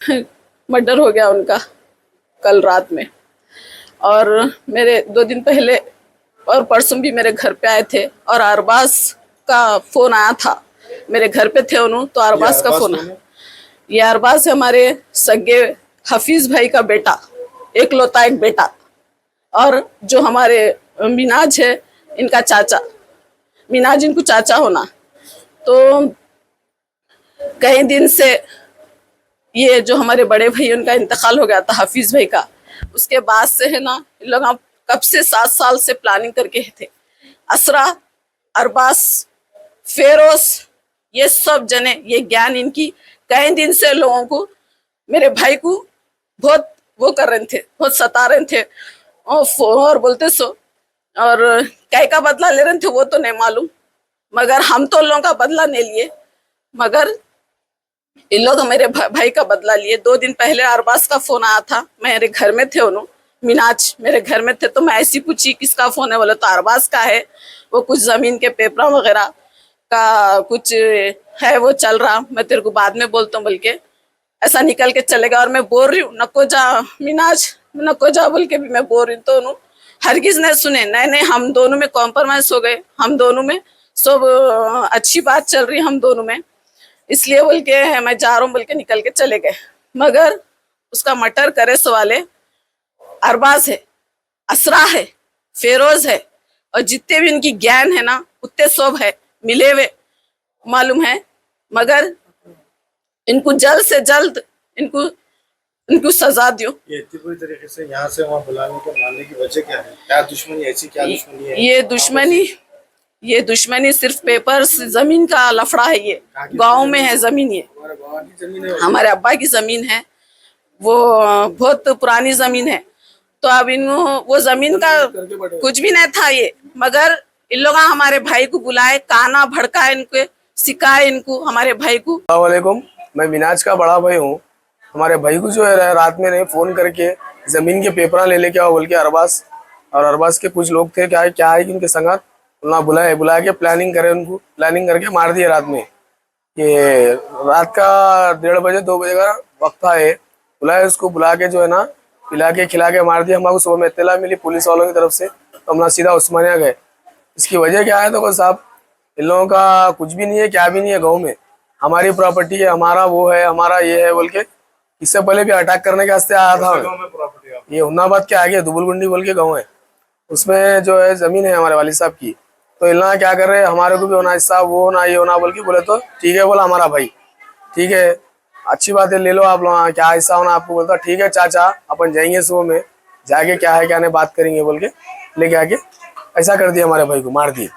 Murder हो गया उनका कल रात में। और मेरे 2 दिन पहले और परसों भी मेरे घर पे आए थे और अरबाज का फोन आया था। मेरे घर पे थे उन्होंने, तो अरबाज का फोन। ये अरबाज हमारे सगे हफीज भाई का बेटा, एकलौता एक बेटा। और जो हमारे मिनाज है इनका चाचा, मिनाज इनको चाचा होना। तो कई दिन से ये जो हमारे बड़े भाई उनका इंतकाल हो गया था हफीज भाई का, उसके बाद से है ना इन लोग कब से 7 साल से प्लानिंग करके थे। असरा, अरबास, फेरोज, ये सब जने, ये ज्ञान इनकी कई दिन से लोगों को, मेरे भाई को बहुत वो कर रहे थे, बहुत सता रहे थे और बोलते सो। और क्या का बदला ले रहे थे वो तो नहीं मालूम, मगर हम तो लोगों का बदला नहीं लिए, मगर इन लोग मेरे भाई का बदला लिए। 2 दिन पहले अरबाज का फोन आया था, मेरे घर में थे उन्होंने, मिनाज मेरे घर में थे। तो मैं ऐसी पूछी किसका फोन है, बोले तो अरबाज का है, वो कुछ जमीन के पेपर वगैरह का कुछ है, वो चल रहा, मैं तेरे को बाद में बोलता हूँ बोल के ऐसा निकल के चलेगा। और मैं बोल रही हूँ नको जा मिनाज, नको जा बोल के भी मैं बोल रही हूँ, तो उन्होंने हरगिज नहीं सुने। नहीं नहीं, हम दोनों में कॉम्प्रोमाइज हो गए, हम दोनों में सब अच्छी बात चल रही हम दोनों में, इसलिए बोल के मैं जा रहा हूँ बोल के निकल के चले गए। मगर उसका मर्डर करे सवाले अरबाज है, असरा है, फेरोज है, और जितने भी इनकी ज्ञान है ना उतने सब है मिले हुए मालूम है। मगर इनको जल्द से जल्द इनको सजा दियो। ये इतनी पूरी तरीके से यहाँ से वहाँ बुलाने के मानने की वजह क्या है? क्या दुश्मनी, ऐसी क्या दुश्मनी है? ये दुश्मनी सिर्फ पेपर जमीन का लफड़ा है। ये गांव में है जमीन, ये हमारे अब्बा की जमीन है, वो बहुत पुरानी जमीन है। तो अब इन वो जमीन का कुछ भी नहीं था ये, मगर इन लोग हमारे भाई को बुलाए, काना भड़का इनको, सिखाए इनको, हमारे भाई को। अस्सलाम वालेकुम, मैं मिनाज का बड़ा भाई हूँ। हमारे भाई को जो है रात में ने फोन करके जमीन के पेपर ले लेके आओ बोल के अरबाज और अरबाज के कुछ लोग थे, क्या है कि उनके संगत उन्हें बुला के प्लानिंग करे, उनको प्लानिंग करके मार दिया रात में। ये रात का 1:30 बजे 2 बजे का वक्त था। ये बुलाए, उसको बुला के जो है ना पिला के खिला के मार दिया। हमारे सुबह में इत्तला मिली पुलिस वालों की तरफ से, तो हम सीधा उस्मानिया गए। इसकी वजह क्या है तो साहब, इन लोगों का कुछ भी नहीं है, क्या भी नहीं है। गाँव में हमारी प्रॉपर्टी है, हमारा वो है, हमारा ये है बोल के इससे पहले भी अटैक करने के वास्ते आया था। ये हुन्नाबाद के आगे दुबुलगुंडी बोल के गाँव है, उसमें जो है जमीन है हमारे वालिद साहब की। तो इन लोग क्या कर रहे हैं, हमारे को भी होना हिस्सा, वो होना ये होना बोल के बोले। तो ठीक है बोला हमारा भाई, ठीक है अच्छी बात है, ले लो आप लोग, क्या हिस्सा होना आपको। बोलता ठीक है चाचा, अपन जाएंगे सुबह में, जाके क्या है क्या नहीं बात करेंगे बोल के लेके आके ऐसा कर दिया, हमारे भाई को मार दिए।